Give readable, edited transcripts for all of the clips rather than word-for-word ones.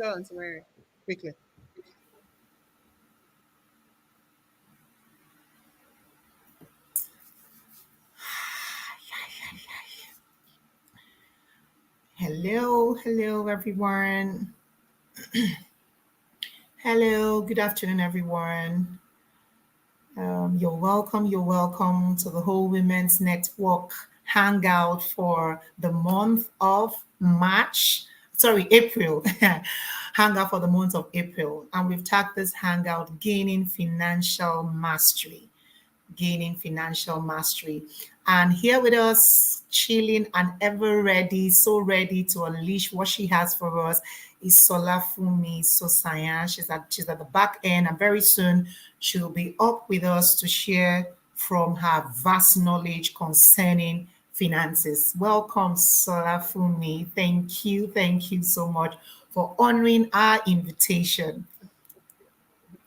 Go on, Mary, quickly. Hello, everyone. Hello, good afternoon, everyone. You're welcome to the Whole Women's Network Hangout for the month of March. Sorry, April. Hangout for the month of April. And we've tagged this hangout Gaining Financial Mastery. Gaining Financial Mastery. And here with us, chilling and ever ready, so ready to unleash what she has for us, is Solafunmi Sosayan. She's at the back end, and very soon she'll be up with us to share from her vast knowledge concerning finances. Welcome, Solafunmi. Thank you so much for honoring our invitation.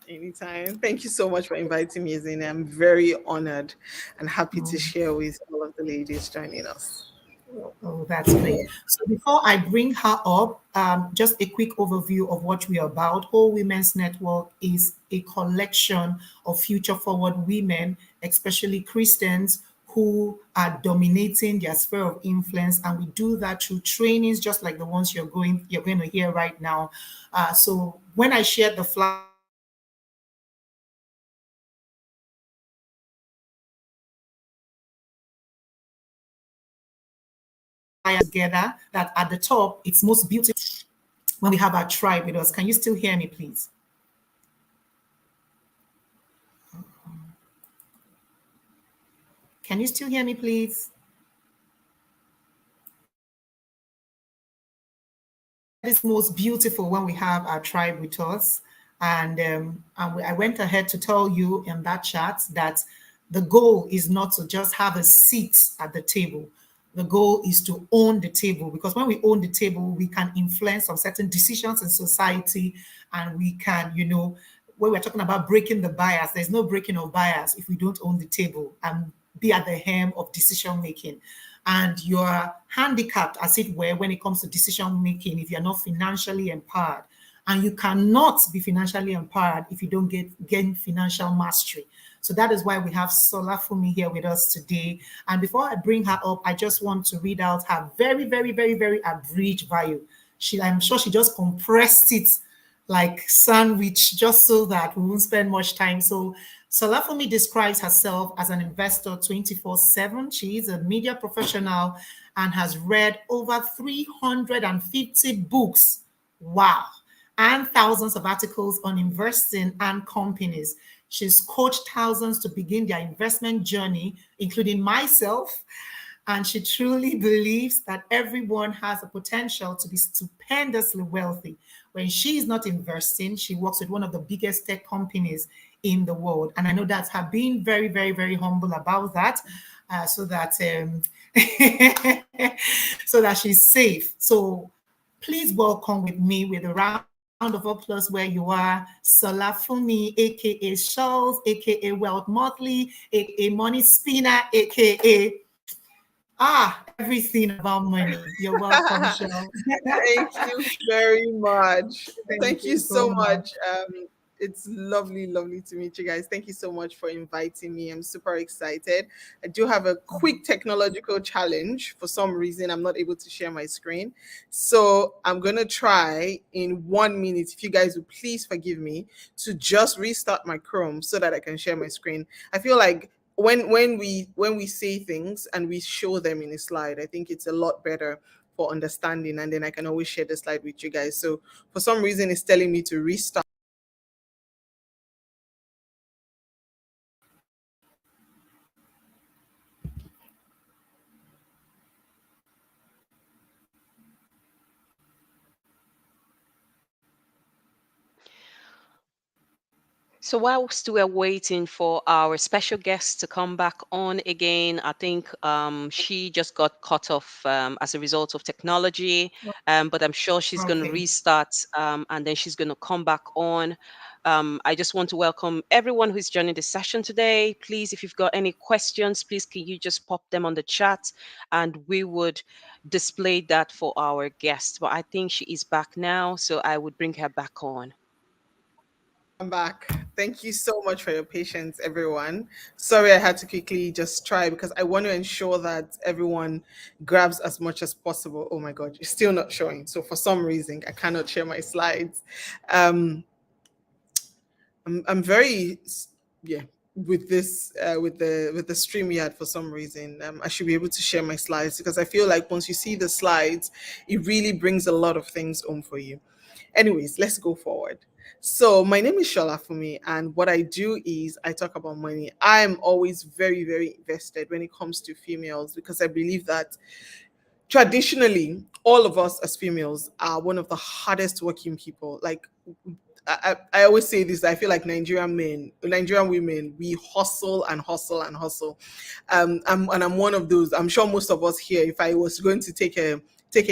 Anytime. Thank you so much for inviting me, Zane. I'm very honored and happy to share with all of the ladies joining us. Oh, that's great. So before I bring her up, just a quick overview of what we are about. Whole Women's Network is a collection of future forward women, especially Christians, who are dominating their sphere of influence, and we do that through trainings, just like the ones you're going to hear right now. So when I shared the flyer together, that at the top it's most beautiful when we have our tribe with us. Can you still hear me, please? Can you still hear me, please? It's most beautiful when we have our tribe with us. And I went ahead to tell you in that chat that the goal is not to just have a seat at the table. The goal is to own the table, because when we own the table, we can influence some certain decisions in society, and we can, when we're talking about breaking the bias, there's no breaking of bias if we don't own the table and be at the helm of decision making. And you're handicapped, as it were, when it comes to decision making if you're not financially empowered. And you cannot be financially empowered if you don't gain financial mastery. So that is why we have Solafunmi here with us today. And before I bring her up, I just want to read out her very, very, very, very abridged bio. I'm sure she just compressed it like sandwich just so that we won't spend much time. So Solafunmi describes herself as an investor 24/7. She is a media professional and has read over 350 books. Wow. And thousands of articles on investing and companies. She's coached thousands to begin their investment journey, including myself. And she truly believes that everyone has the potential to be stupendously wealthy. When she is not investing, she works with one of the biggest tech companies in the world. And I know that's her being very, very, very humble about that, so that so that she's safe. So please welcome with me with a round of applause where you are, Solafunmi, aka Charles, aka Wealth Motley, aka Money Spinner, aka everything about money. You're welcome, Charles. Thank you very much. Thank Thank you you so so much. much. It's lovely to meet you guys. Thank you so much for inviting me. I'm super excited. I do have a quick technological challenge. For some reason, I'm not able to share my screen. So I'm going to try in 1 minute, if you guys would please forgive me, to just restart my Chrome so that I can share my screen. I feel like when we say things and we show them in a slide, I think it's a lot better for understanding, and then I can always share the slide with you guys. So for some reason it's telling me to restart. So whilst we're waiting for our special guest to come back on again, I think she just got cut off as a result of technology, but I'm sure she's going to Okay. restart and then she's going to come back on. I just want to welcome everyone who's joining the session today. Please, if you've got any questions, please can you just pop them on the chat, and we would display that for our guest. But I think she is back now, so I would bring her back on. I'm back. Thank you so much for your patience, everyone. Sorry, I had to quickly just try because I want to ensure that everyone grabs as much as possible. Oh my God, it's still not showing. So for some reason, I cannot share my slides. Um, I'm very yeah with this with the stream yard for some reason. I should be able to share my slides because I feel like once you see the slides, it really brings a lot of things home for you. Anyways, let's go forward. So my name is Solafunmi, and what I do is I talk about money. I'm always very, very invested when it comes to females because I believe that traditionally all of us as females are one of the hardest working people. Like I always say this. I feel like Nigerian women, we hustle and hustle and hustle. I'm one of those. I'm sure most of us here, if I was going to take a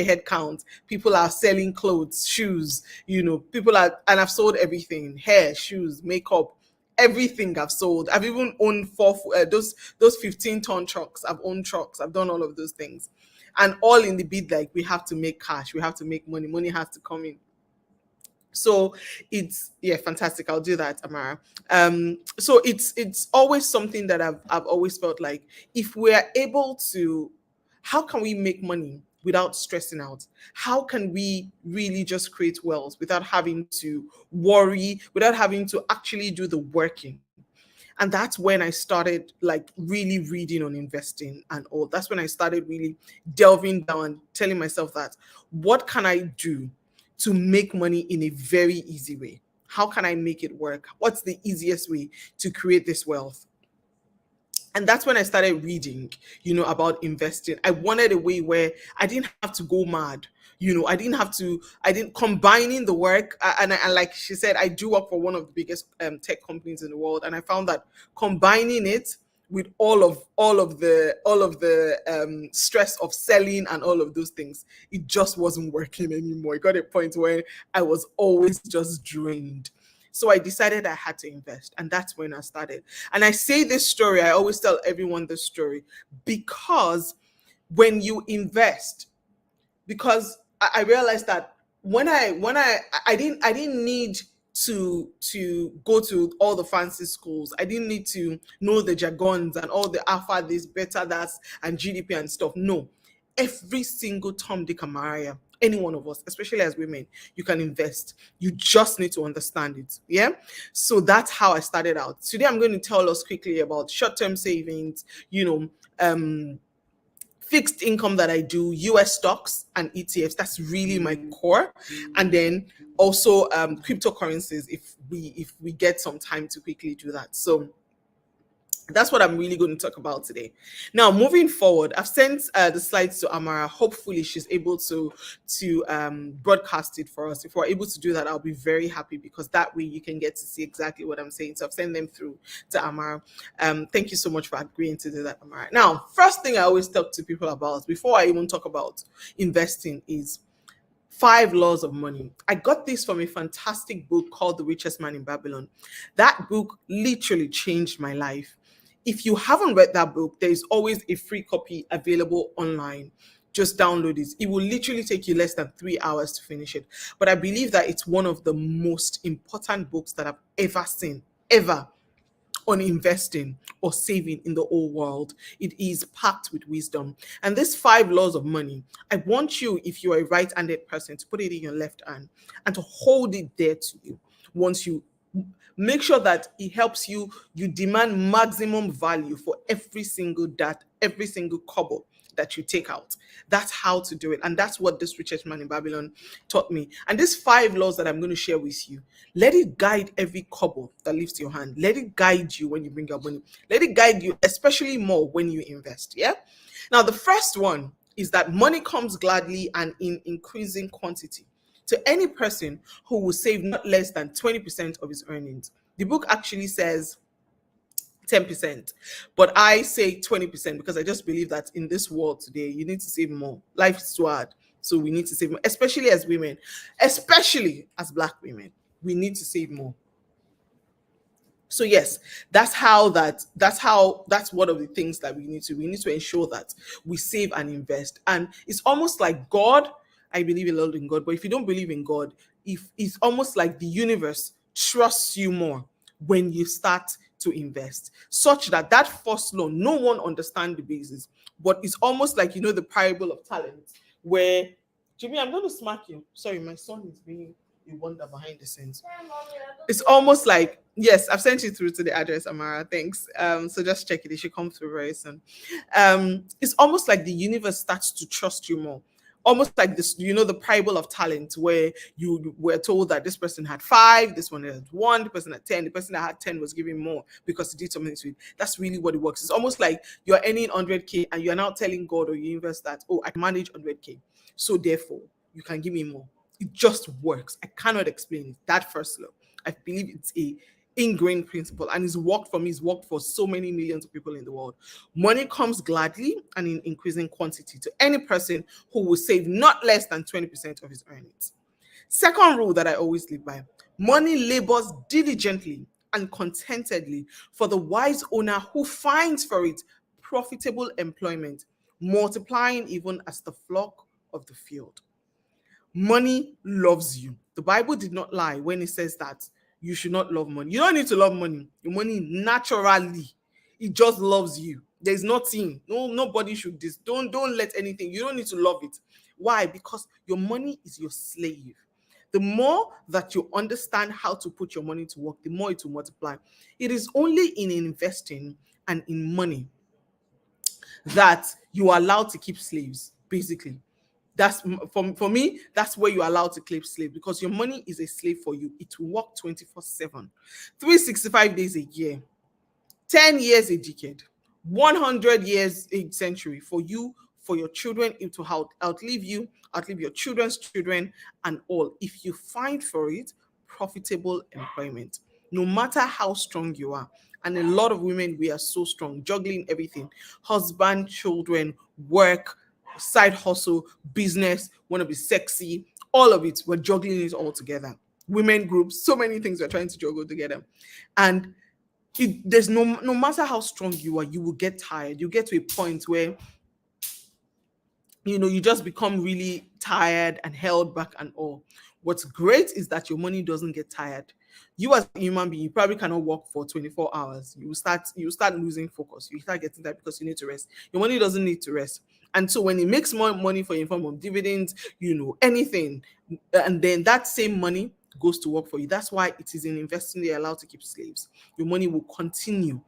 head count, people are selling clothes, shoes. People are, and I've sold everything: hair, shoes, makeup, everything. I've sold. I've even owned those 15-ton trucks. I've owned trucks. I've done all of those things, and all in the bid like we have to make cash. We have to make money. Money has to come in. So it's, yeah, fantastic. I'll do that, Amara. So it's always something that I've always felt like, if we're able to, how can we make money without stressing out? How can we really just create wealth without having to worry, without having to actually do the working? And that's when I started like really reading on investing and all. That's when I started really delving down and telling myself that, what can I do to make money in a very easy way? How can I make it work? What's the easiest way to create this wealth? And that's when I started reading, about investing. I wanted a way where I didn't have to go mad. I didn't combining the work. And like she said, I do work for one of the biggest tech companies in the world. And I found that combining it with all of the stress of selling and all of those things, it just wasn't working anymore. It got a point where I was always just drained. So I decided I had to invest. And that's when I started. And I say this story, I always tell everyone this story, because when you invest, because I realized that when I didn't need to go to all the fancy schools. I didn't need to know the jargons and all the alpha this, beta that's, and GDP and stuff. No, every single Tom, Dick, and Maria, any one of us, especially as women, you can invest. You just need to understand it. Yeah. So that's how I started out. Today, I'm going to tell us quickly about short-term savings, fixed income that I do, US stocks and ETFs. That's really my core. And then also cryptocurrencies if we get some time to quickly do that. So that's what I'm really going to talk about today. Now, moving forward, I've sent the slides to Amara. Hopefully, she's able to broadcast it for us. If we're able to do that, I'll be very happy, because that way you can get to see exactly what I'm saying. So I've sent them through to Amara. Thank you so much for agreeing to do that, Amara. Now, first thing I always talk to people about before I even talk about investing is 5 laws of money. I got this from a fantastic book called The Richest Man in Babylon. That book literally changed my life. If you haven't read that book, there is always a free copy available online. Just download it. It will literally take you less than 3 hours to finish it. But I believe that it's one of the most important books that I've ever seen, ever, on investing or saving in the whole world. It is packed with wisdom. And these 5 laws of money, I want you, if you're a right-handed person, to put it in your left hand and to hold it there to you. Once you make sure that it helps you, you demand maximum value for every single dot, every single kobo that you take out. That's how to do it. And that's what this richest man in Babylon taught me. And these 5 laws that I'm going to share with you, let it guide every kobo that leaves your hand. Let it guide you when you bring your money. Let it guide you, especially more when you invest. Yeah. Now, the first one is that money comes gladly and in increasing quantity to any person who will save not less than 20% of his earnings. The book actually says 10%, but I say 20% because I just believe that in this world today, you need to save more. Life is too hard. So we need to save more, especially as women, especially as Black women. We need to save more. So yes, that's one of the things that we need to ensure that we save and invest. And it's almost like God, I believe a lot in God, but if you don't believe in God, if it's almost like the universe trusts you more when you start to invest, such that that first loan, no one understands the basis, but it's almost like, the parable of talents, where, Jimmy, I'm going to smack you. Sorry, my son is being a wonder behind the scenes. It's almost like, yes, I've sent you through to the address, Amara. Thanks. So just check it. It should come through very soon. It's almost like the universe starts to trust you more. Almost like this, the parable of talent, where you were told that this person had 5, this one had 1, the person had 10, the person that had 10 was giving more because he did something sweet. That's really what it works. It's almost like you're earning 100K and you're now telling God or universe that, oh, I can manage 100K. So therefore, you can give me more. It just works. I cannot explain it. That first law, I believe it's a ingrained principle, and it's worked for me. It's worked for so many millions of people in the world. Money comes gladly and in increasing quantity to any person who will save not less than 20% of his earnings. Second rule that I always live by: money labors diligently and contentedly for the wise owner who finds for it profitable employment, multiplying even as the flock of the field. Money loves you. The Bible did not lie when it says that you should not love money. You don't need to love money. Your money naturally, it just loves you. There's nothing. Nobody should this. Don't let anything. You don't need to love it. Why? Because your money is your slave. The more that you understand how to put your money to work, the more it will multiply. It is only in investing and in money that you are allowed to keep slaves, basically. That's for me, that's where you're allowed to keep slave, because your money is a slave for you. It will work 24/7, 365 days a year, 10 years a decade, 100 years a century for you, for your children. It will outlive you, outlive your children's children, and all, if you find for it profitable employment, no matter how strong you are. And a lot of women, we are so strong, juggling everything: husband, children, work, side hustle, business, want to be sexy, all of it. We're juggling it all together. Women groups, so many things we're trying to juggle together. And there's no matter how strong you are, you will get tired. You get to a point where you just become really tired and held back and all. What's great is that your money doesn't get tired. You as a human being, you probably cannot work for 24 hours. You start losing focus. You start getting that because you need to rest. Your money doesn't need to rest. And so when it makes more money for you in form of dividends, anything, and then that same money goes to work for you. That's why it is in investing they're allowed to keep slaves. Your money will continue,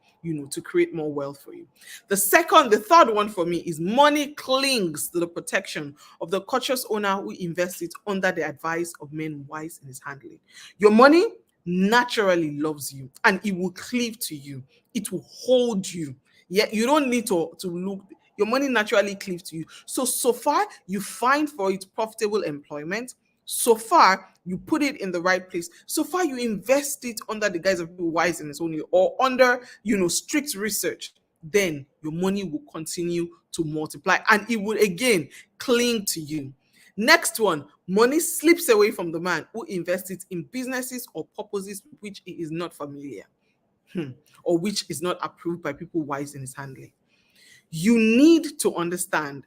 to create more wealth for you. The third one for me is money clings to the protection of the cautious owner who invests it under the advice of men wise in his handling. Your money naturally loves you and it will cleave to you. It will hold you. Yet you don't need to look. Your money naturally cleaves to you. So far you find for it profitable employment. So far, you put it in the right place. So far, you invest it under the guise of being wise in its own way, or under, strict research. Then your money will continue to multiply and it will again cling to you. Next one: money slips away from the man who invests it in businesses or purposes with which he is not familiar, or which is not approved by people wise in his handling. You need to understand.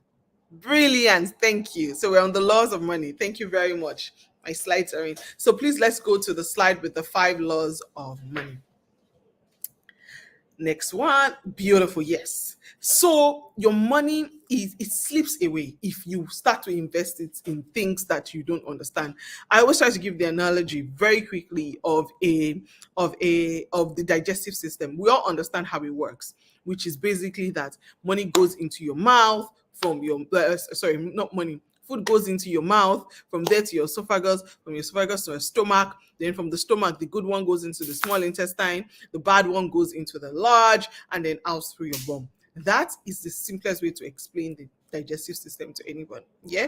Brilliant. Thank you. So we're on the laws of money. Thank you very much. My slides are in. So please, let's go to the slide with the 5 laws of money. Next one. Beautiful. Yes. So your money it slips away if you start to invest it in things that you don't understand. I always try to give the analogy very quickly of the digestive system. We all understand how it works, which is basically that money goes into your mouth from your not money. Food goes into your mouth, from there to your esophagus, from your esophagus to your stomach, then from the stomach, the good one goes into the small intestine, the bad one goes into the large, and then out through your bum. That is the simplest way to explain the digestive system to anyone. Yeah.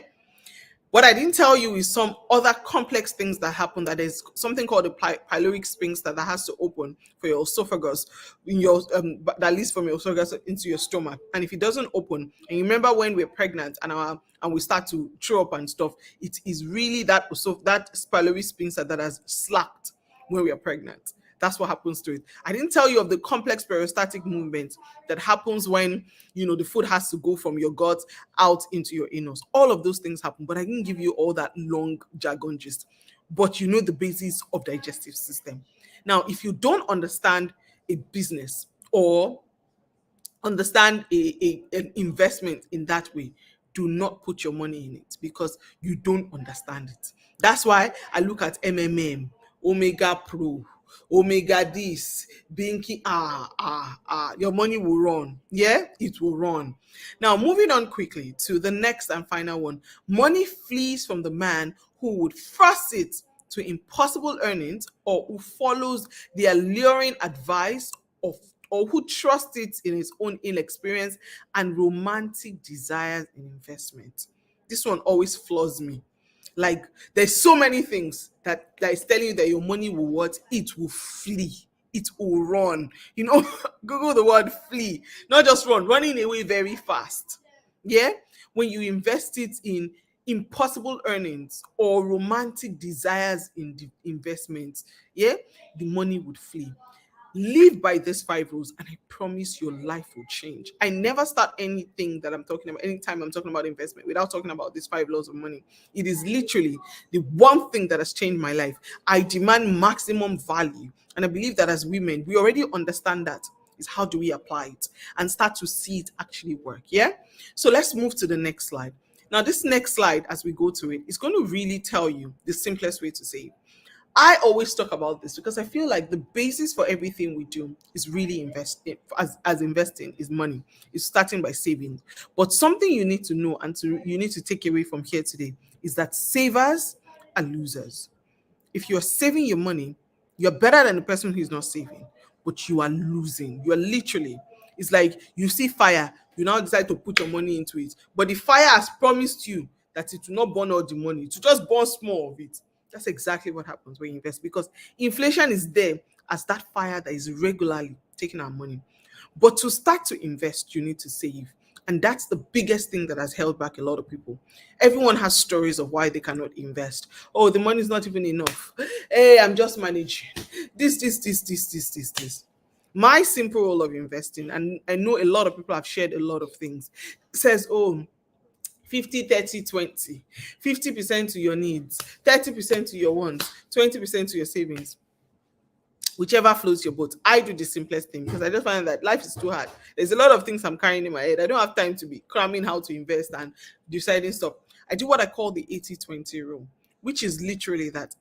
What I didn't tell you is some other complex things that happen. That there's something called the pyloric sphincter that has to open for your esophagus, that leads from your esophagus into your stomach. And if it doesn't open, and you remember when we're pregnant and we start to throw up and stuff, it is really that pyloric sphincter that has slacked when we are pregnant. That's what happens to it. I didn't tell you of the complex peristaltic movement that happens when, the food has to go from your gut out into your anus. All of those things happen, but I didn't give you all that long jargon gist. But you know the basis of digestive system. Now, if you don't understand a business or understand an investment in that way, do not put your money in it because you don't understand it. That's why I look at Omega Pro, Omega this, Binky. Your money will run. Yeah, it will run. Now, moving on quickly to the next and final one. Money flees from the man who would force it to impossible earnings or who follows the alluring advice of or who trusts it in his own inexperience and romantic desires in investment. This one always floors me. Like, there's so many things that is telling you that your money will what? It will flee. It will run. Google the word flee. Not just run, running away very fast. Yeah? When you invest it in impossible earnings or romantic desires in the investment, yeah, the money would flee. Live by these 5 rules, and I promise your life will change. I never start anything that I'm talking about, anytime I'm talking about investment, without talking about these 5 laws of money. It is literally the one thing that has changed my life. I demand maximum value, and I believe that as women, we already understand that. Is how do we apply it and start to see it actually work? Yeah. So let's move to the next slide. Now, this next slide, as we go to it, is going to really tell you the simplest way to save. I always talk about this because I feel like the basis for everything we do is really investing. As investing is money, is starting by saving. But something you need to know and you need to take away from here today is that savers are losers. If you're saving your money, you're better than the person who's not saving, but you are losing. You are literally, it's like you see fire, you now decide to put your money into it, but the fire has promised you that it will not burn all the money, to just burn small of it. That's exactly what happens when you invest, because inflation is there as that fire that is regularly taking our money. But to start to invest, you need to save. And that's the biggest thing that has held back a lot of people. Everyone has stories of why they cannot invest. Oh, the money is not even enough. Hey, I'm just managing. This. My simple rule of investing, and I know a lot of people have shared a lot of things, says, oh, 50, 30, 20. 50% to your needs, 30% to your wants, 20% to your savings. Whichever floats your boat. I do the simplest thing because I just find that life is too hard. There's a lot of things I'm carrying in my head. I don't have time to be cramming how to invest and deciding stuff. I do what I call the 80-20 rule, which is literally that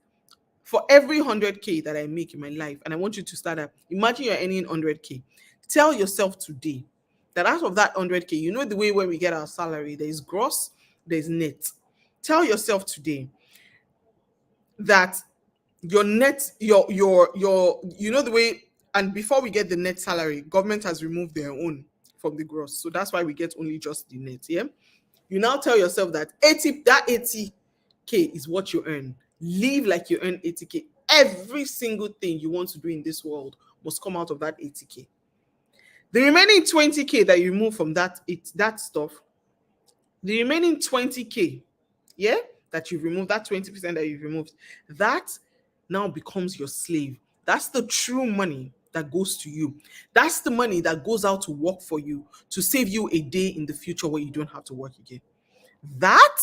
for every 100K that I make in my life, and I want you to start up, imagine you're earning 100K. Tell yourself today that out of that 100K, you know the way when we get our salary, there is gross, there's net. Tell yourself today that your net, your the way, and before we get the net salary, government has removed their own from the gross, so that's why we get only just the net. Yeah, you now tell yourself that 80K is what you earn. Live like you earn 80K. Every single thing you want to do in this world must come out of that 80K. The remaining 20K that you remove from that stuff, the remaining 20K, yeah, that you've removed, that 20% that you've removed, that now becomes your slave. That's the true money that goes to you. That's the money that goes out to work for you, to save you a day in the future where you don't have to work again. That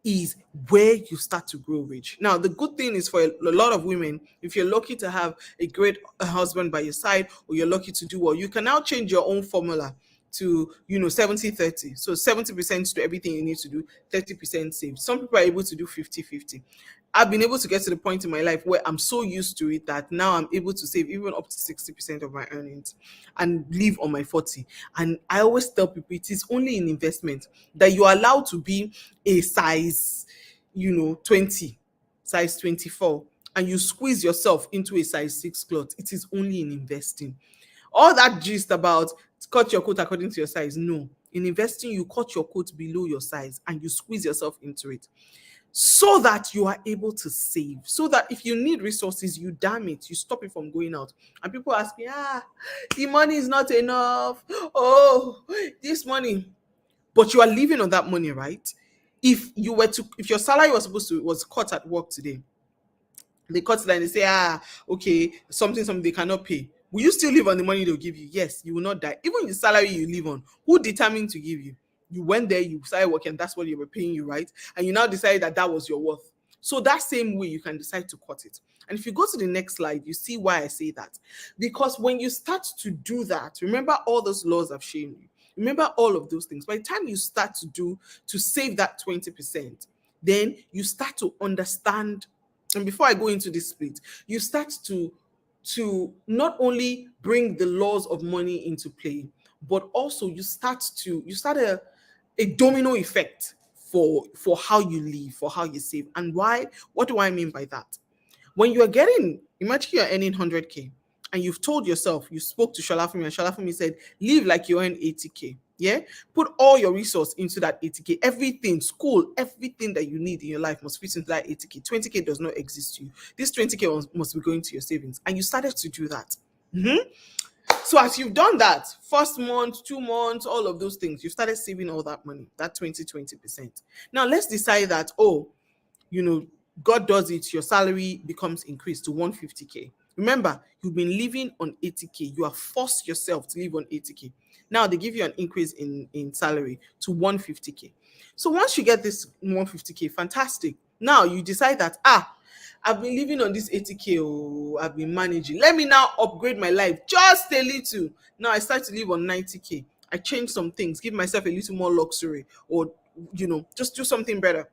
is where you start to grow rich. Now, the good thing is for a lot of women, if you're lucky to have a great husband by your side, or you're lucky to do well, you can now change your own formula to 70-30. So 70% to everything you need to do, 30% save. Some people are able to do 50-50. I've been able to get to the point in my life where I'm so used to it that now I'm able to save even up to 60% of my earnings and live on my 40. And I always tell people it is only in investment that you're allowed to be a size 20, size 24, and you squeeze yourself into a size 6 cloth. It is only in investing. All that gist about cut your coat according to your size, no. In investing, you cut your coat below your size and you squeeze yourself into it, so that you are able to save, so that if you need resources, you damn it, you stop it from going out. And people ask me, the money is not enough. Oh, this money. But you are living on that money, right? If your salary was cut at work today, They cut it and they say, okay, something they cannot pay. Will you still live on the money they'll give you? Yes, you will not die. Even the salary you live on, who determined to give you? You went there, you started working, that's what they were paying you, right? And you now decided that that was your worth. So that same way, you can decide to cut it. And if you go to the next slide, you see why I say that. Because when you start to do that, remember all those laws I've shown you. Remember all of those things. By the time you start to save that 20%, then you start to understand. And before I go into this split, you start to not only bring the laws of money into play, but also you start a domino effect for how you live, for how you save. And why? What do I mean by that? When you are getting, imagine you're earning 100K and you've told yourself, you spoke to Sholafumi and Sholafumi said, live like you earn 80K. Yeah. Put all your resource into that 80K. Everything, school, everything that you need in your life must fit into that 80K. 20K does not exist to you. This 20K must be going to your savings. And you started to do that. Mhm. So as you've done that, first month, 2 months, all of those things, you started saving all that money, that 20%. Now let's decide that, God does it, your salary becomes increased to 150K. Remember, you've been living on 80K. You have forced yourself to live on 80K. Now they give you an increase in salary to 150K. So once you get this 150K, fantastic. Now you decide that, I've been living on this 80K, I've been managing. Let me now upgrade my life just a little. Now I start to live on 90K. I change some things, give myself a little more luxury, or just do something better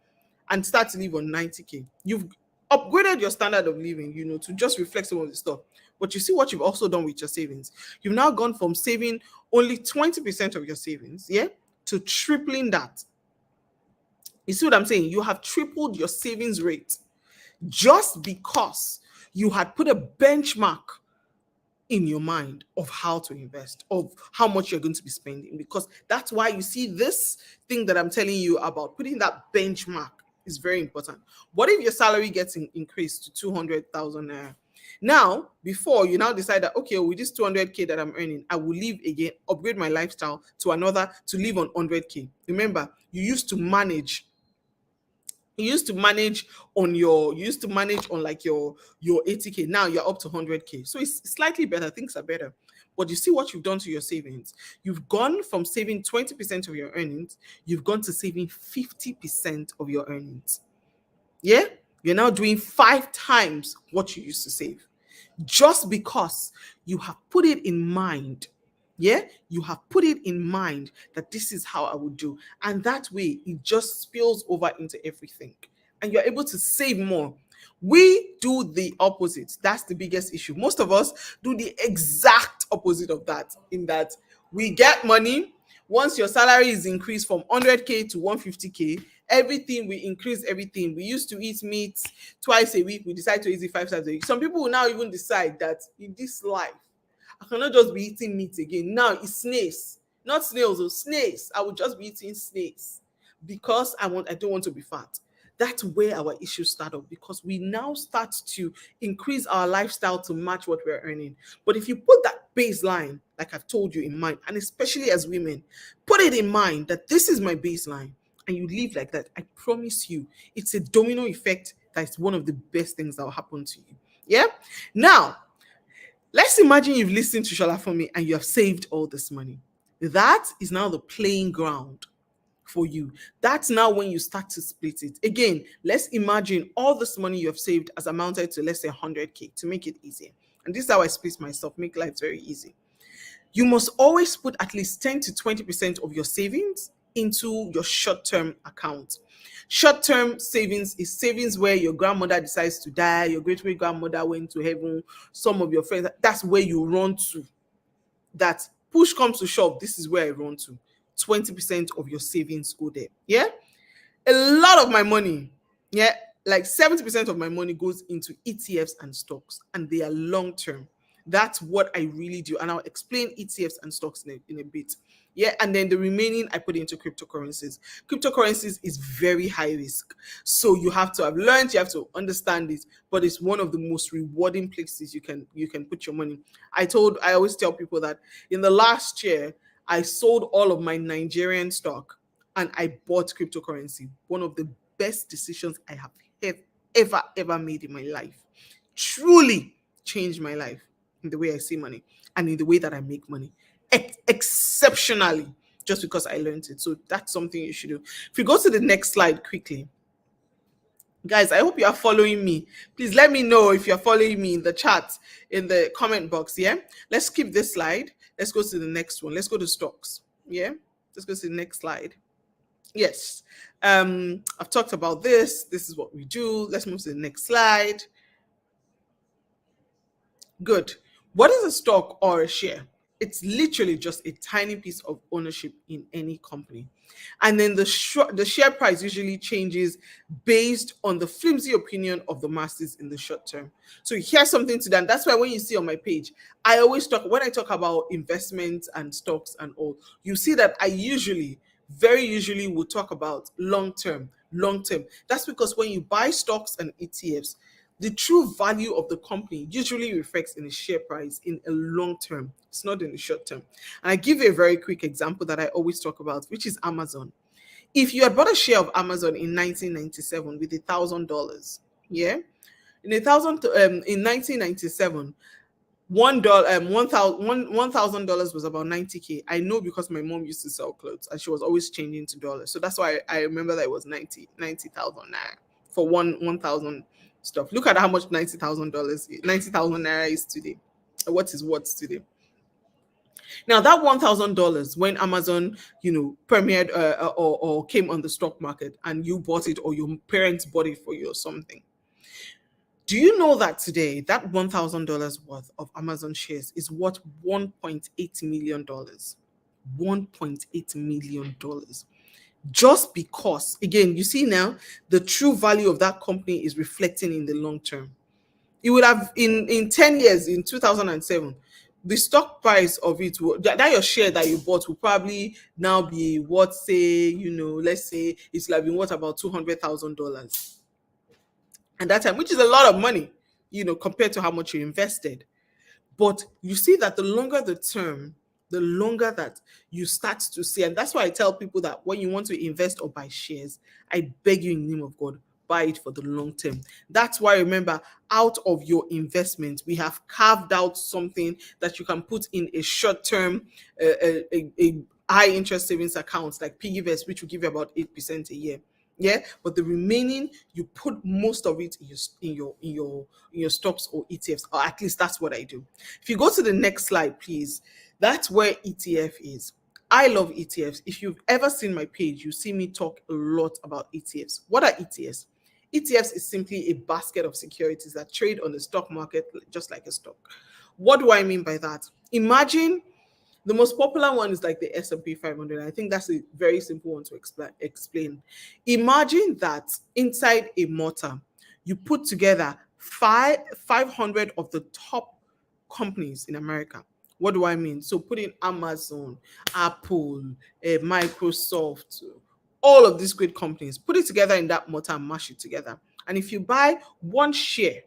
and start to live on 90K. You've upgraded your standard of living, to just reflect some of the stuff. But you see what you've also done with your savings. You've now gone from saving only 20% of your savings, yeah, to tripling that. You see what I'm saying? You have tripled your savings rate just because you had put a benchmark in your mind of how to invest, of how much you're going to be spending. Because that's why you see this thing that I'm telling you about putting that benchmark is very important. What if your salary gets increased to 200,000 naira? Now, before you now decide that, okay, with this 200K that I'm earning, I will live again, upgrade my lifestyle to live on 100K. Remember, you used to manage on like your 80K. Now you're up to 100K, so it's slightly better, things are better. But you see what you've done to your savings. You've gone from saving 20% of your earnings, you've gone to saving 50% of your earnings. Yeah, you're now doing 5 times what you used to save, just because you have put it in mind. Yeah, you have put it in mind that this is how I would do. And that way it just spills over into everything. And you're able to save more. We do the opposite. That's the biggest issue. Most of us do the exact opposite of that, in that we get money. Once your salary is increased from 100K to 150K, everything we increase everything. We used to eat meat twice a week. We decide to eat it 5 times a week. Some people will now even decide that in this life, I cannot just be eating meat again. Now it's snakes, not snails or snakes. I will just be eating snakes because I don't want to be fat. That's where our issues start up, because we now start to increase our lifestyle to match what we're earning. But if you put that baseline, like I've told you, in mind, and especially as women, put it in mind that this is my baseline, and you live like that, I promise you, it's a domino effect that's one of the best things that will happen to you. Yeah. Now, let's imagine you've listened to Solafunmi and you have saved all this money. That is now the playing ground for you. That's now when you start to split it. Again, let's imagine all this money you have saved has amounted to, let's say, 100K, to make it easier. And this is how I split myself, make life very easy. You must always put at least 10 to 20% of your savings into your short-term account. Short-term savings is savings where your grandmother decides to die, your great-great-grandmother went to heaven, some of your friends, that's where you run to. That push comes to shove, this is where I run to. 20% of your savings go there. Yeah? A lot of my money, yeah, like 70% of my money goes into ETFs and stocks, and they are long-term. That's what I really do. And I'll explain ETFs and stocks in a bit. Yeah. And then the remaining I put into cryptocurrencies. Cryptocurrencies is very high risk. So you have to have learned, you have to understand it, but it's one of the most rewarding places you can put your money. I always tell people that in the last year, I sold all of my Nigerian stock and I bought cryptocurrency. One of the best decisions I have ever made in my life. Truly changed my life in the way I see money and in the way that I make money. Exceptionally, just because I learned it. So that's something you should do. If you go to the next slide quickly, guys, I hope you are following me. Please let me know if you're following me in the chat, in the comment box. Yeah, let's skip this slide. Let's go to the next one. Let's go to stocks. Yeah, let's go to the next slide. Yes, I've talked about this. This is what we do. Let's move to the next slide. Good. What is a stock or a share? It's literally just a tiny piece of ownership in any company. And then the share price usually changes based on the flimsy opinion of the masses in the short term. So here's something to that. And that's why when you see on my page, I always talk, when I talk about investments and stocks and all, you see that I very usually will talk about long term. That's because when you buy stocks and ETFs, the true value of the company usually reflects in the share price in a long term. It's not in the short term. And I give you a very quick example that I always talk about, which is Amazon. If you had bought a share of Amazon in 1997 with $1,000, yeah, in 1997, $1,000 was about 90K. I know because my mom used to sell clothes and she was always changing to dollars. So that's why I remember that it was 90,000 naira for 1,000 stuff. Look at how much $90,000 naira is today. What is what today? Now that $1,000, when Amazon, premiered or came on the stock market, and you bought it or your parents bought it for you or something. Do you know that today that $1,000 worth of Amazon shares is worth $1.8 million? $1.8 million. Just because, again, you see now the true value of that company is reflecting in the long term. It would have in 10 years, in 2007, the stock price of it, that your share that you bought will probably now be what, say, let's say it's like been worth about $200,000 at that time, which is a lot of money, compared to how much you invested. But you see that the longer the term, the longer that you start to see. And that's why I tell people that when you want to invest or buy shares, I beg you in the name of God, buy it for the long term. That's why, remember, out of your investment, we have carved out something that you can put in a short term, a high interest savings account like PiggyVest, which will give you about 8% a year. Yeah, but the remaining, you put most of it in your stocks or ETFs, or at least that's what I do. If you go to the next slide, please, that's where ETF is. I love ETFs. If you've ever seen my page, you see me talk a lot about ETFs. What are ETFs? ETFs is simply a basket of securities that trade on the stock market just like a stock. What do I mean by that? Imagine the most popular one is like the S&P 500. I think that's a very simple one to explain. Imagine that inside a mortar, you put together 500 of the top companies in America. What do I mean? So put in Amazon, Apple, Microsoft, all of these great companies, put it together in that mortar and mash it together. And if you buy one share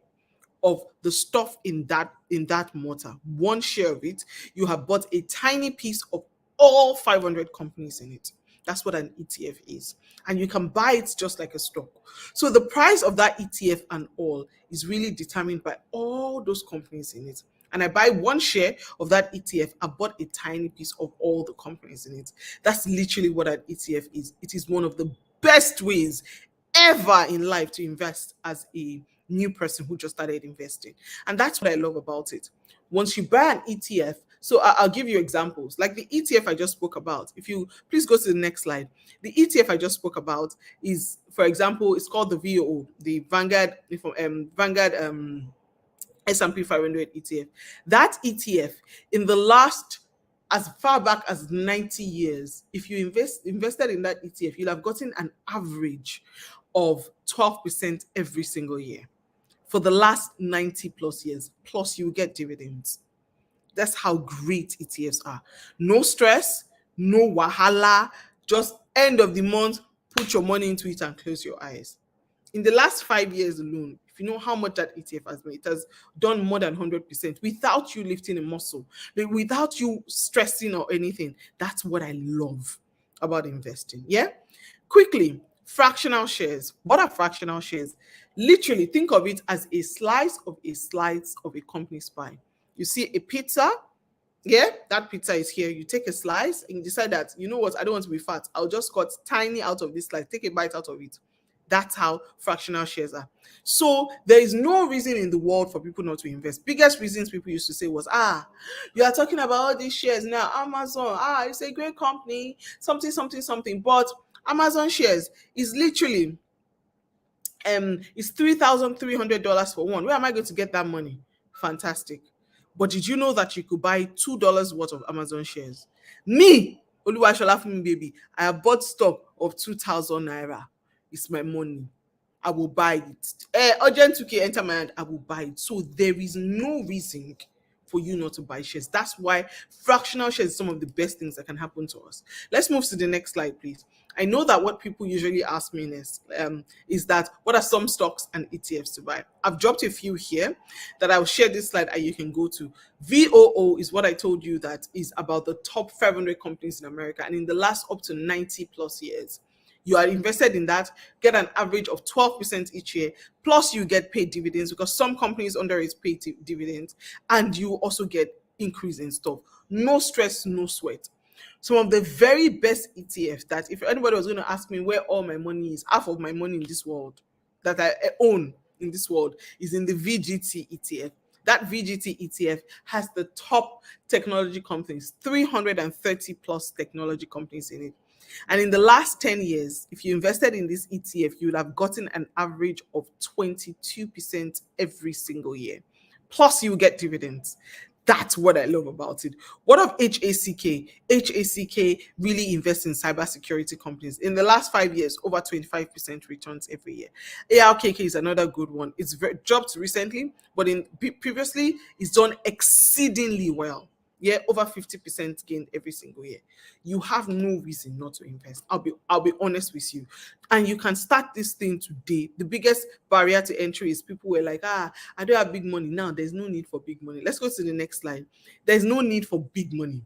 of the stuff in that mortar, one share of it, you have bought a tiny piece of all 500 companies in it. That's what an ETF is. And you can buy it just like a stock. So the price of that ETF and all is really determined by all those companies in it. And I buy one share of that ETF, I bought a tiny piece of all the companies in it. That's literally what an ETF is. It is one of the best ways ever in life to invest as a new person who just started investing. And that's what I love about it. Once you buy an ETF, so I'll give you examples. Like the ETF I just spoke about. If you please go to the next slide. The ETF I just spoke about is, for example, it's called the VOO, the Vanguard S&P 500 ETF. That ETF, in the last, as far back as 90 years, if you invested in that ETF, you'll have gotten an average of 12% every single year for the last 90 plus years. Plus, you get dividends. That's how great ETFs are. No stress, no wahala. Just end of the month, put your money into it and close your eyes. In the last 5 years alone, if you know how much that ETF has made, it has done more than 100% without you lifting a muscle, without you stressing or anything. That's what I love about investing. Yeah. Quickly, Fractional shares. What are fractional shares? Literally, think of it as a slice of a company's pie. You see a pizza, yeah, that pizza is here. You take a slice and you decide that, you know what, I don't want to be fat. I'll just cut tiny out of this slice, take a bite out of it. That's how fractional shares are. So there is no reason in the world for people not to invest. Biggest reasons people used to say was, you are talking about all these shares now. Amazon, it's a great company, something, something, something. But Amazon shares is literally it's $3,300 for one. Where am I going to get that money? Fantastic. But did you know that you could buy $2 worth of Amazon shares? Me, Oluwa Solafunmi baby, I have bought stock of 2,000 naira. It's my money. I will buy it. Urgent 2K enter my hand, I will buy it. So there is no reason for you not to buy shares. That's why fractional shares is some of the best things that can happen to us. Let's move to the next slide, please. I know that what people usually ask me next is that what are some stocks and ETFs to buy? I've dropped a few here that I'll share this slide and you can go to. VOO is what I told you that is about the top 500 companies in America. And in the last up to 90 plus years, you are invested in that, get an average of 12% each year, plus you get paid dividends because some companies under it pay dividends, and you also get increase in stuff. No stress, no sweat. Some of the very best ETFs that if anybody was going to ask me where all my money is, half of my money in this world that I own in this world is in the VGT ETF. That VGT ETF has the top technology companies, 330 plus technology companies in it. And in the last 10 years, if you invested in this ETF, you would have gotten an average of 22% every single year. Plus, you get dividends. That's what I love about it. What of HACK? HACK really invests in cybersecurity companies. In the last 5 years, over 25% returns every year. ARKK is another good one. It's dropped recently, but previously, it's done exceedingly well. Yeah, over 50% gain every single year. You have no reason not to invest. I'll be honest with you. And you can start this thing today. The biggest barrier to entry is people were like, I don't have big money. Now there's no need for big money. Let's go to the next slide. There's no need for big money.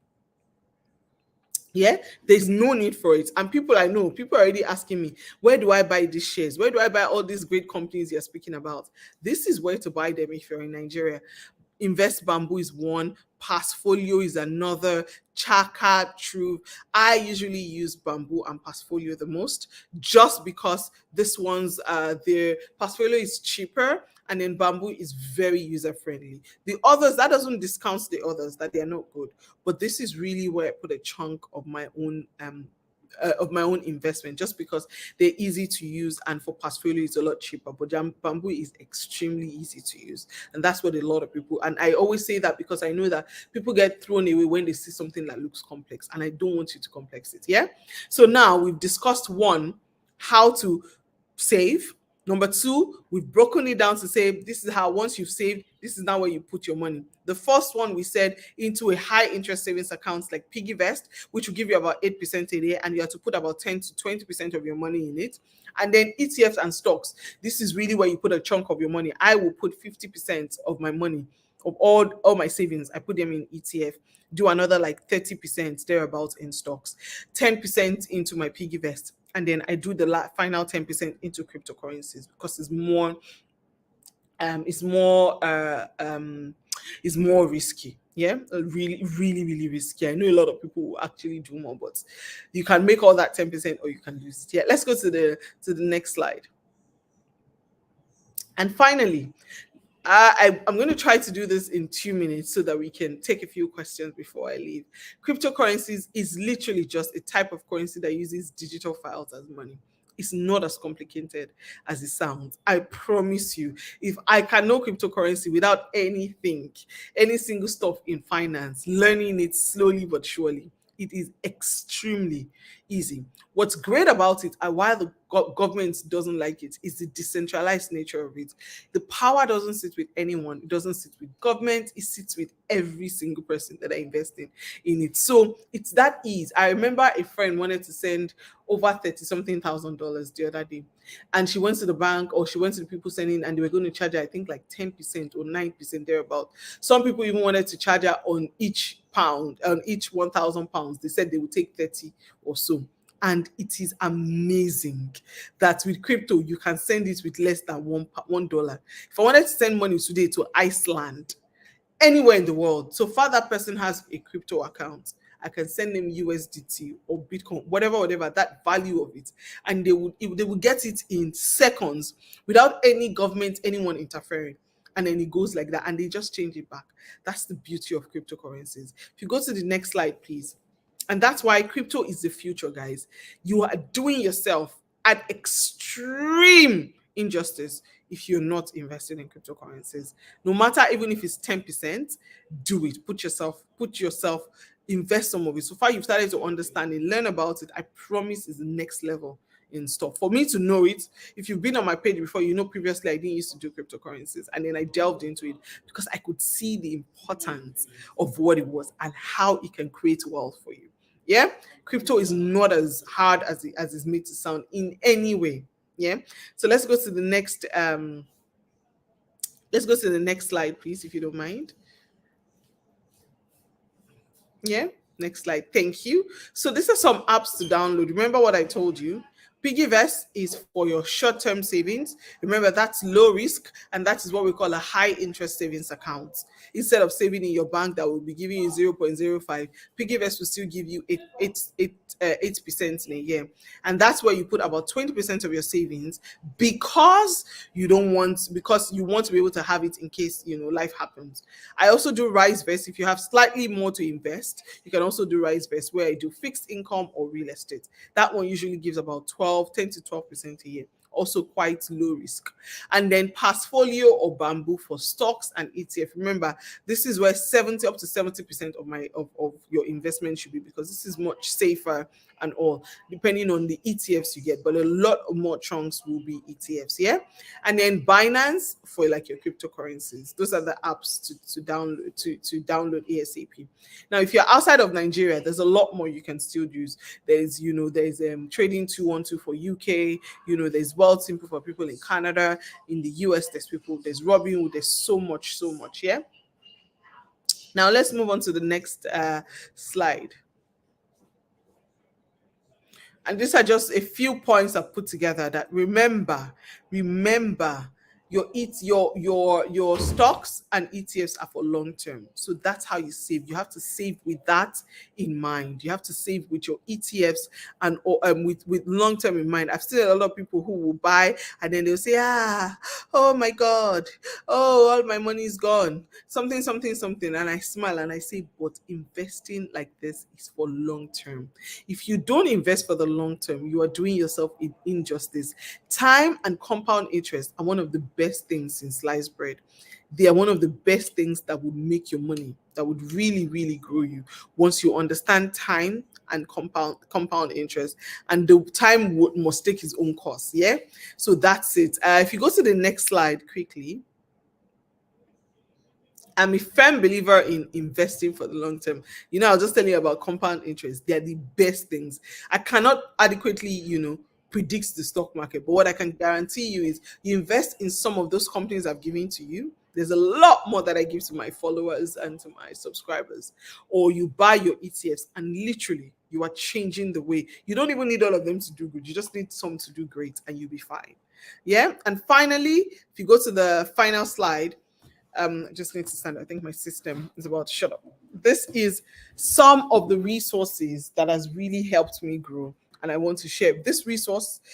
Yeah, there's no need for it. And people are already asking me, where do I buy these shares? Where do I buy all these great companies you're speaking about? This is where to buy them if you're in Nigeria. Invest Bamboo is one, Passfolio is another, Chaka, True. I usually use Bamboo and Passfolio the most just because this one's their Passfolio is cheaper and then Bamboo is very user friendly. The others, that doesn't discount the others that they are not good, but this is really where I put a chunk of my own investment just because they're easy to use, and for Passfolio it's a lot cheaper, but Bamboo is extremely easy to use, and that's what a lot of people, and I always say that because I know that people get thrown away when they see something that looks complex, and I don't want you to complex it. Yeah, so now we've discussed one, how to save. Number two, we've broken it down to say this is how once you've saved, this is now where you put your money. The first one we said into a high interest savings account like PiggyVest, which will give you about 8% a year, and you have to put about 10 to 20% of your money in it. And then ETFs and stocks. This is really where you put a chunk of your money. I will put 50% of my money, of all my savings, I put them in ETF. Do another like 30% thereabouts in stocks, 10% into my PiggyVest, and then I do the final 10% into cryptocurrencies because it's more risky. Yeah, really, really, really risky. I know a lot of people will actually do more, but you can make all that 10% or you can lose it. Yeah, let's go to the next slide. And finally, I'm going to try to do this in 2 minutes so that we can take a few questions before I leave. Cryptocurrencies is literally just a type of currency that uses digital files as money. It's not as complicated as it sounds. I promise you, if I can know cryptocurrency without any single stuff in finance, learning it slowly but surely, it is extremely easy. What's great about it, and why the government doesn't like it, is the decentralized nature of it. The power doesn't sit with anyone. It doesn't sit with government. It sits with every single person that are investing in it. So it's that ease. I remember a friend wanted to send over 30 something thousand dollars the other day, and she went to the bank, or she went to the people sending, and they were going to charge her, I think, like 10% or 9% thereabout. Some people even wanted to charge her on each pound, on each 1,000 pounds. They said they would take 30 or so. And it is amazing that with crypto you can send it with less than $1. If I wanted to send money today to Iceland, anywhere in the world, so far that person has a crypto account, I can send them USDT or Bitcoin, whatever that value of it, and they would get it in seconds without any government, anyone interfering. And then it goes like that, and they just change it back. That's the beauty of cryptocurrencies. If you go to the next slide, please. And that's why crypto is the future, guys. You are doing yourself an extreme injustice if you're not investing in cryptocurrencies. No matter, even if it's 10%, do it. Put yourself, invest some of it. So far, you've started to understand it, learn about it. I promise is the next level in stuff. For me to know it, if you've been on my page before, you know previously I didn't used to do cryptocurrencies, and then I delved into it because I could see the importance of what it was and how it can create wealth for you. Yeah, crypto is not as hard as it's made to sound in any way. Yeah, so let's go to the next slide, please, if you don't mind. Yeah, next slide. Thank you. So these are some apps to download. Remember what I told you. PiggyVest is for your short-term savings. Remember, that's low risk, and that is what we call a high interest savings account. Instead of saving in your bank that will be giving you 0.05, PiggyVest will still give you 8% in a year. And that's where you put about 20% of your savings because you want to be able to have it in case life happens. I also do RiseVest. If you have slightly more to invest, you can also do RiseVest, where I do fixed income or real estate. That one usually gives about 10 to 12% a year. Also quite low risk. And then Passfolio or Bamboo for stocks and ETF. Remember, this is where 70 up to 70% of your investment should be, because this is much safer and all, depending on the ETFs you get, but a lot of more chunks will be ETFs. Yeah. And then Binance for like your cryptocurrencies. Those are the apps to download ASAP. Now, if you're outside of Nigeria, there's a lot more you can still use. There's Trading 212 for UK, there's World Simple for people in Canada. In the US, there's Robinhood, there's so much. Yeah. Now let's move on to the next slide. And these are just a few points I've put together that remember, your stocks and ETFs are for long term. So that's how you save. You have to save with that in mind. You have to save with your ETFs and with long term in mind. I've seen a lot of people who will buy and then they'll say, oh my God, all my money is gone. Something. And I smile and I say, but investing like this is for long term. If you don't invest for the long term, you are doing yourself injustice. Time and compound interest are one of the best things in sliced bread. They are one of the best things that would make your money, that would really, really grow you once you understand time and compound interest. And the time must take its own course. Yeah. So that's it. If you go to the next slide quickly. I'm a firm believer in investing for the long term. I was just telling you about compound interest. They are the best things. I cannot adequately, predict the stock market, but what I can guarantee you is you invest in some of those companies I've given to you. There's a lot more that I give to my followers and to my subscribers. Or you buy your ETFs and literally you are changing the way. You don't even need all of them to do good. You just need some to do great and you'll be fine. Yeah. And finally, if you go to the final slide, I just need to stand. I think my system is about to shut up. This is some of the resources that has really helped me grow, and I want to share these resources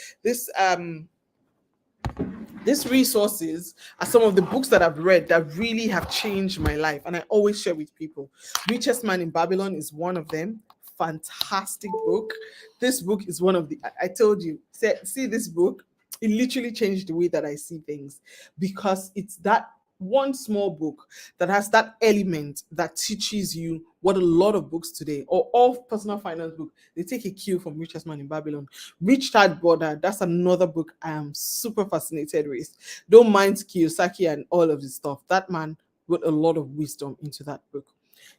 are some of the books that I've read that really have changed my life, and I always share with people. Richest Man in Babylon is one of them. Fantastic book. This book is one of the. I told you. See this book. It literally changed the way that I see things, because it's that one small book that has that element that teaches you what a lot of books today, or all personal finance books, they take a cue from Richest Man in Babylon. Rich Dad Poor Dad, that's another book I am super fascinated with. Don't mind Kiyosaki and all of this stuff. That man wrote a lot of wisdom into that book.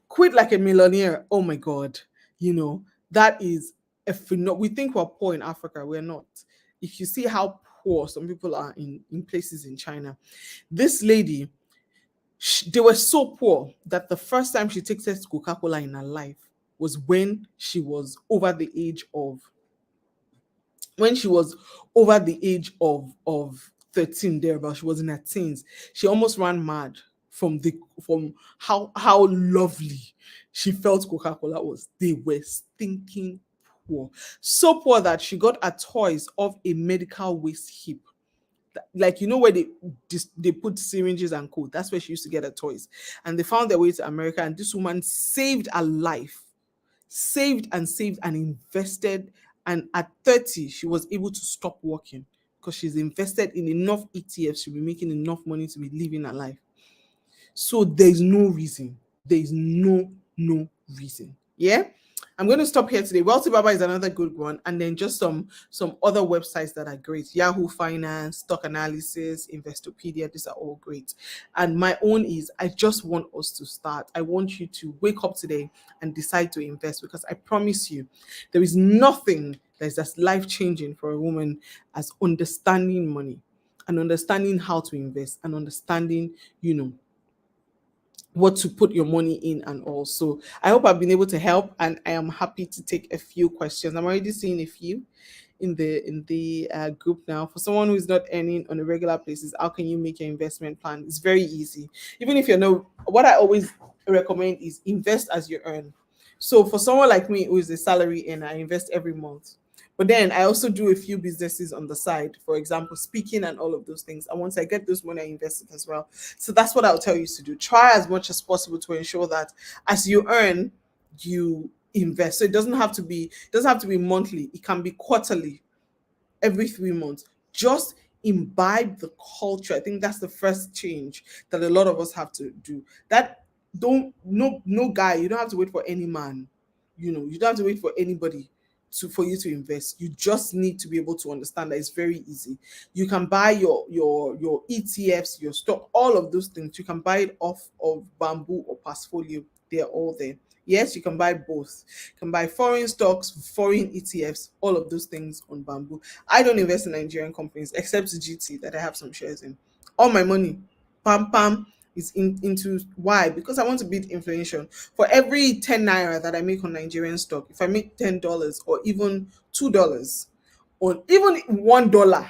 Quit Like a Millionaire. Oh my God. That is we think we're poor in Africa. We're not. If you see how poor some people are in places in China, this lady, they were so poor that the first time she tasted Coca-Cola in her life was when she was over the age of when she was over the age of 13 thereabout, she was in her teens, she almost ran mad from the from how lovely she felt Coca-Cola was. They were stinking poor. So poor that she got a toys of a medical waste heap. Like, you know, where they put syringes and co. That's where she used to get her toys. And they found their way to America, and this woman saved a life, saved and saved and invested. And at 30, she was able to stop working because she's invested in enough ETFs. She'll be making enough money to be living her life. So there's no reason. There is no reason. Yeah. I'm going to stop here today. Wealthy Baba is another good one, and then just some other websites that are great. Yahoo Finance, Stock Analysis, Investopedia. These are all great. And my own is, I just want us to start. I want you to wake up today and decide to invest, because I promise you, there is nothing that is as life changing for a woman as understanding money and understanding how to invest and understanding, you know, what to put your money in and all. So I hope I've been able to help, and I am happy to take a few questions. I'm already seeing a few in the group now. For someone who is not earning on a regular basis, how can you make your investment plan? It's very easy. Even if you're no, what I always recommend is invest as you earn. So for someone like me who is a salary earner, I invest every month. But then I also do a few businesses on the side, for example, speaking and all of those things. And once I get those money, I invest it as well. So that's what I'll tell you to do. Try as much as possible to ensure that as you earn, you invest. So it doesn't have to be monthly. It can be quarterly, every 3 months. Just imbibe the culture. I think that's the first change that a lot of us have to do. That don't no guy, you don't have to wait for any man. You don't have to wait for anybody for you to invest. You just need to be able to understand that it's very easy. You can buy your ETFs, your stock, all of those things. You can buy it off of Bamboo or Passfolio. They're all there. Yes, you can buy both. You can buy foreign stocks, foreign ETFs, all of those things on Bamboo. I don't invest in Nigerian companies except GT that I have some shares in. All my money, pam pam, is into why? Because I want to beat inflation. For every 10 naira that I make on Nigerian stock, if I make $10 or even $2, or even $1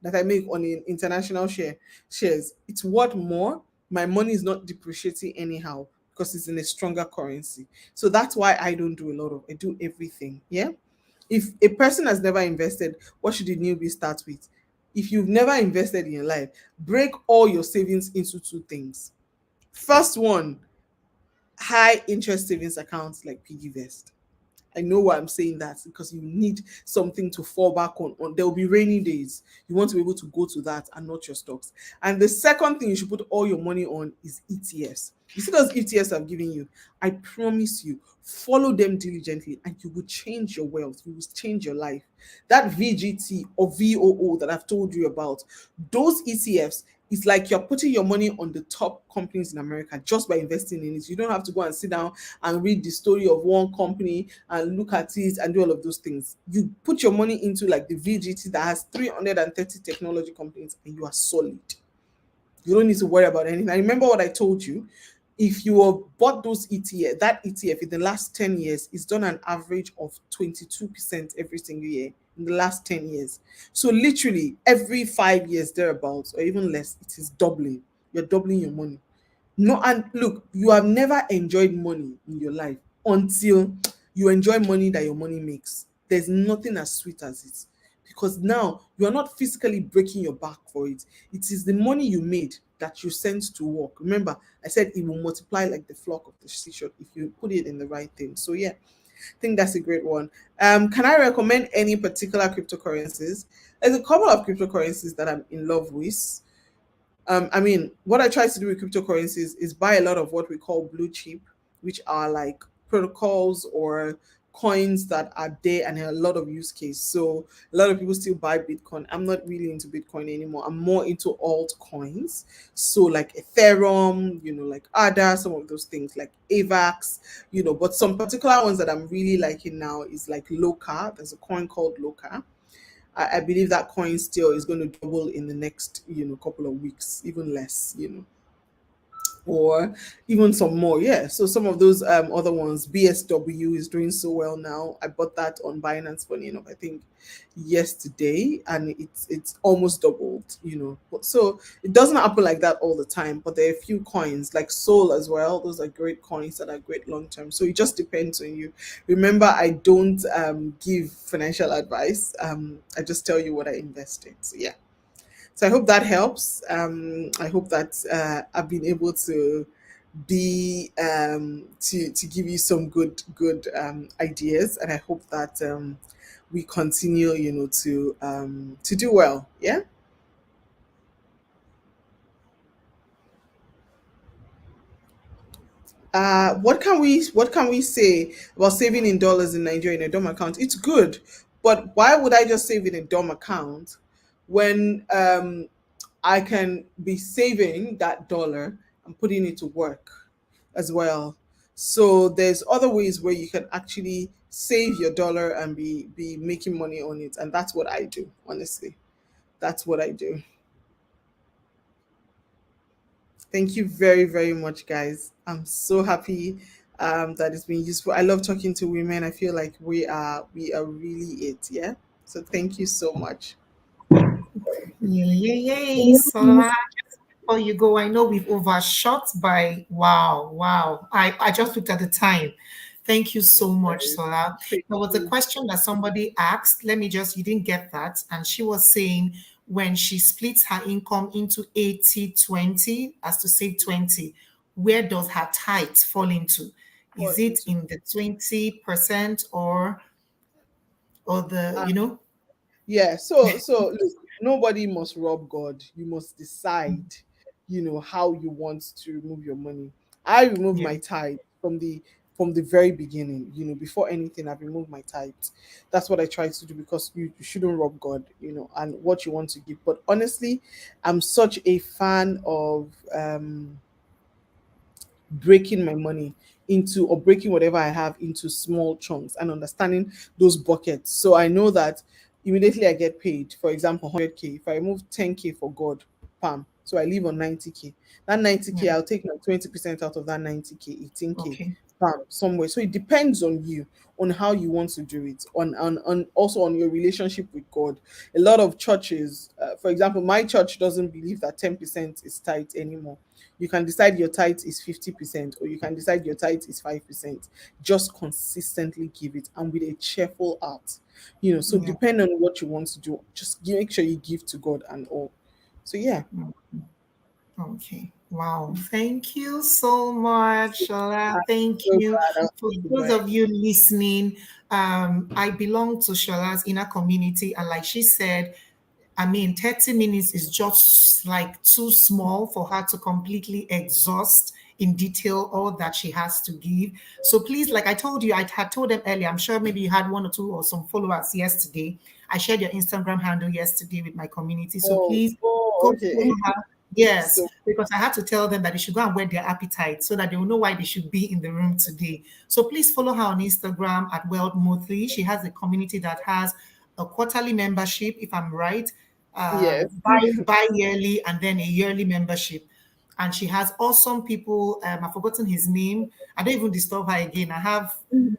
that I make on an international shares, it's worth more. My money is not depreciating anyhow because it's in a stronger currency. So that's why I don't do a lot of, I do everything. Yeah. If a person has never invested, what should the newbie start with? If you've never invested in your life, break all your savings into two things. First one, high interest savings accounts like PiggyVest. I know why I'm saying that, because you need something to fall back on. There will be rainy days. You want to be able to go to that and not your stocks. And the second thing you should put all your money on is ETFs. You see those ETFs I've given you? I promise you, follow them diligently and you will change your wealth. You will change your life. That VGT or VOO that I've told you about, those ETFs, it's like you're putting your money on the top companies in America just by investing in it. You don't have to go and sit down and read the story of one company and look at it and do all of those things. You put your money into like the VGT that has 330 technology companies and you are solid. You don't need to worry about anything. I remember what I told you. If you have bought those ETF, that ETF in the last 10 years is done an average of 22% every single year in the last 10 years. So literally every 5 years thereabouts or even less, it is doubling. You're doubling your money. No, and look, you have never enjoyed money in your life until you enjoy money that your money makes. There's nothing as sweet as it, because now you are not physically breaking your back for it. It is the money you made that you sent to work. Remember, I said it will multiply like the flock of the seashore if you put it in the right thing. So yeah, I think that's a great one. Can I recommend any particular cryptocurrencies? There's a couple of cryptocurrencies that I'm in love with. I mean, what I try to do with cryptocurrencies is buy a lot of what we call blue chip, which are like protocols or coins that are there and have a lot of use case. So a lot of people still buy Bitcoin. I'm not really into Bitcoin anymore. I'm more into altcoins. So like Ethereum, like ADA, some of those things like AVAX, but some particular ones that I'm really liking now is like Loca. There's a coin called Loca. I believe that coin still is going to double in the next, couple of weeks, even less. or even some more. Yeah. So some of those other ones, BSW is doing so well now. I bought that on Binance, funny enough, I think yesterday, and it's almost doubled, But so it doesn't happen like that all the time, but there are a few coins like Sol as well. Those are great coins that are great long term. So it just depends on you. Remember, I don't give financial advice. I just tell you what I invest in. So yeah. So I hope that helps. I hope that I've been able to be to give you some good ideas, and I hope that we continue, to do well. Yeah. What can we say about saving in dollars in Nigeria in a dorm account? It's good, but why would I just save in a dorm account when I can be saving that dollar and putting it to work as well? So there's other ways where you can actually save your dollar and be making money on it, and that's what I do. Honestly, that's what I do. Thank you very, very much, guys. I'm so happy that it's been useful. I love talking to women. I feel like we are really it. Yeah. So thank you so much. Yay. So before you go, I know we've overshot by wow. I just looked at the time. Thank you so much, Sola. Thank There was a you. question that somebody asked. Let me just, you didn't get that. And she was saying when she splits her income into 80/20, as to say 20, where does her tithe fall into? Pour Is it into in the 20% or the, uh, Yeah, so look, nobody must rob God. You must decide, how you want to remove your money. I remove yeah, my tithe from the very beginning, before anything, I've removed my tithe. That's what I try to do because you shouldn't rob God, and what you want to give. But honestly, I'm such a fan of breaking my money into, or breaking whatever I have into small chunks and understanding those buckets. So I know that immediately I get paid, for example, 100K, if I remove 10K for God, pam. So I leave on 90K. That 90K, yeah, I'll take my 20% out of that 90K, 18K, okay, pam, somewhere. So it depends on you, on how you want to do it, on also on your relationship with God. A lot of churches, for example, my church doesn't believe that 10% is tight anymore. You can decide your tithe is 50%, or you can decide your tithe is 5%. Just consistently give it, and with a cheerful heart. So yeah. depend on what you want to do. Just make sure you give to God and all. So yeah. Okay. Wow. Thank you so much, Shola. I'm Thank so you. glad I was For able to those join. of you listening, I belong to Shola's inner community. And like she said, I mean, 30 minutes is just like too small for her to completely exhaust in detail all that she has to give. So please, like I told you, I had told them earlier, I'm sure maybe you had one or two or some followers yesterday. I shared your Instagram handle yesterday with my community. So Oh, please oh, go okay. follow her. Yes, So because I had to tell them that they should go and whet their appetite so that they will know why they should be in the room today. So please follow her on Instagram at World Motley. She has a community that has a quarterly membership, if I'm right, yes. bi-yearly, and then a yearly membership. And she has awesome people. I've forgotten his name. I don't even disturb her again. I have some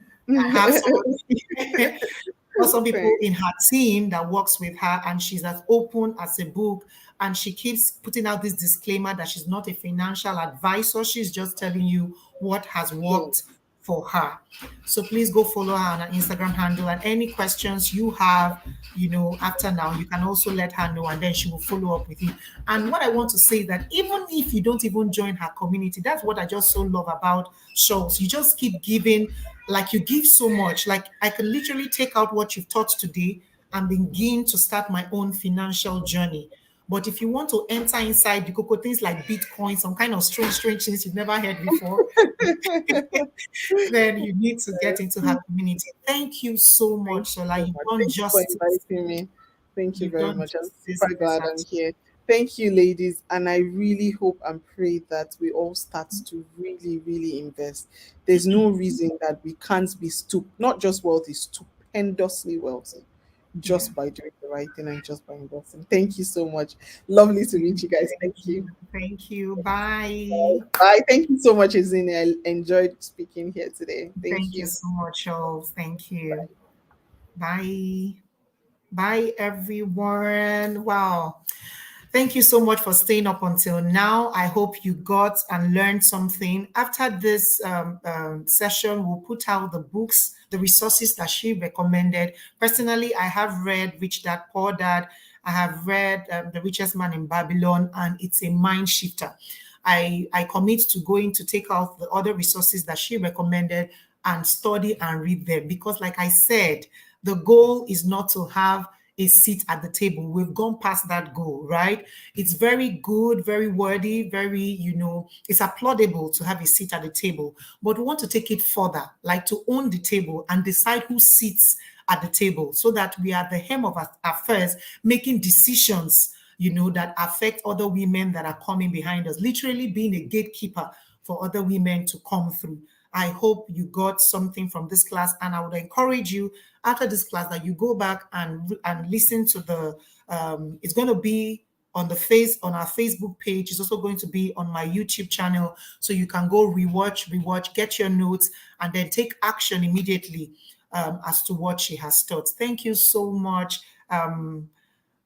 awesome people Thanks. in her team that works with her, and she's as open as a book. And she keeps putting out this disclaimer that she's not a financial advisor. She's just telling you what has So worked for her. So please go follow her on her Instagram handle. And any questions you have, after now, you can also let her know, and then she will follow up with you. And what I want to say is that even if you don't even join her community, that's what I just so love about shows. You just keep giving, like you give so much. Like I can literally take out what you've taught today and begin to start my own financial journey. But if you want to enter inside the cocoa things like Bitcoin, some kind of strange things you've never heard before, then you need to get into her community. Thank you so thank much, you Shola. so You've much. done Thank you for justice. inviting me. Thank you You've very done much. I'm justice super to this glad I'm actually. here. Thank you, ladies. And I really hope and pray that we all start to really, really invest. There's no reason that we can't be not just wealthy, stupendously wealthy. Yeah. just by doing the right thing and just by investing. Thank you so much. Lovely to meet you guys. Thank Thank you. you. Thank you. Bye. Bye. Thank you so much, Izine. I enjoyed speaking here today. Thank Thank you you. so much, Charles. Thank you. Bye. Bye, everyone. Wow. Thank you so much for staying up until now. I hope you got and learned something. After this session, we'll put out the books, the resources that she recommended. Personally, I have read Rich Dad Poor Dad. I have read The Richest Man in Babylon, and it's a mind shifter. I commit to going to take out the other resources that she recommended and study and read them because, like I said, the goal is not to have a seat at the table. We've gone past that goal, right? It's very good, very worthy, very, it's applaudable to have a seat at the table. But we want to take it further, like to own the table and decide who sits at the table so that we are at the hem of our affairs, making decisions, that affect other women that are coming behind us, literally being a gatekeeper for other women to come through. I hope you got something from this class, and I would encourage you after this class that you go back and listen to the. It's going to be on our Facebook page. It's also going to be on my YouTube channel, so you can go rewatch, get your notes, and then take action immediately as to what she has taught. Thank you so much.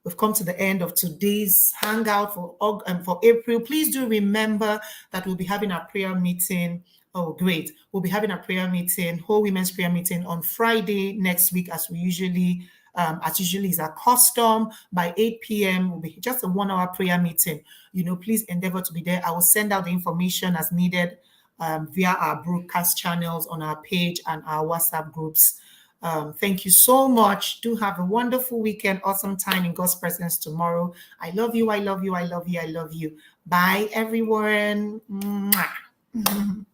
We've come to the end of today's hangout for April. Please do remember that we'll be having our prayer meeting. Oh, great. We'll be having a prayer meeting, whole women's prayer meeting on Friday next week, as usually is our custom. By 8 p.m. will be just a 1 hour prayer meeting. Please endeavor to be there. I will send out the information as needed via our broadcast channels on our page and our WhatsApp groups. Thank you so much. Do have a wonderful weekend, awesome time in God's presence tomorrow. I love you. I love you. I love you. I love you. Bye, everyone. Mwah.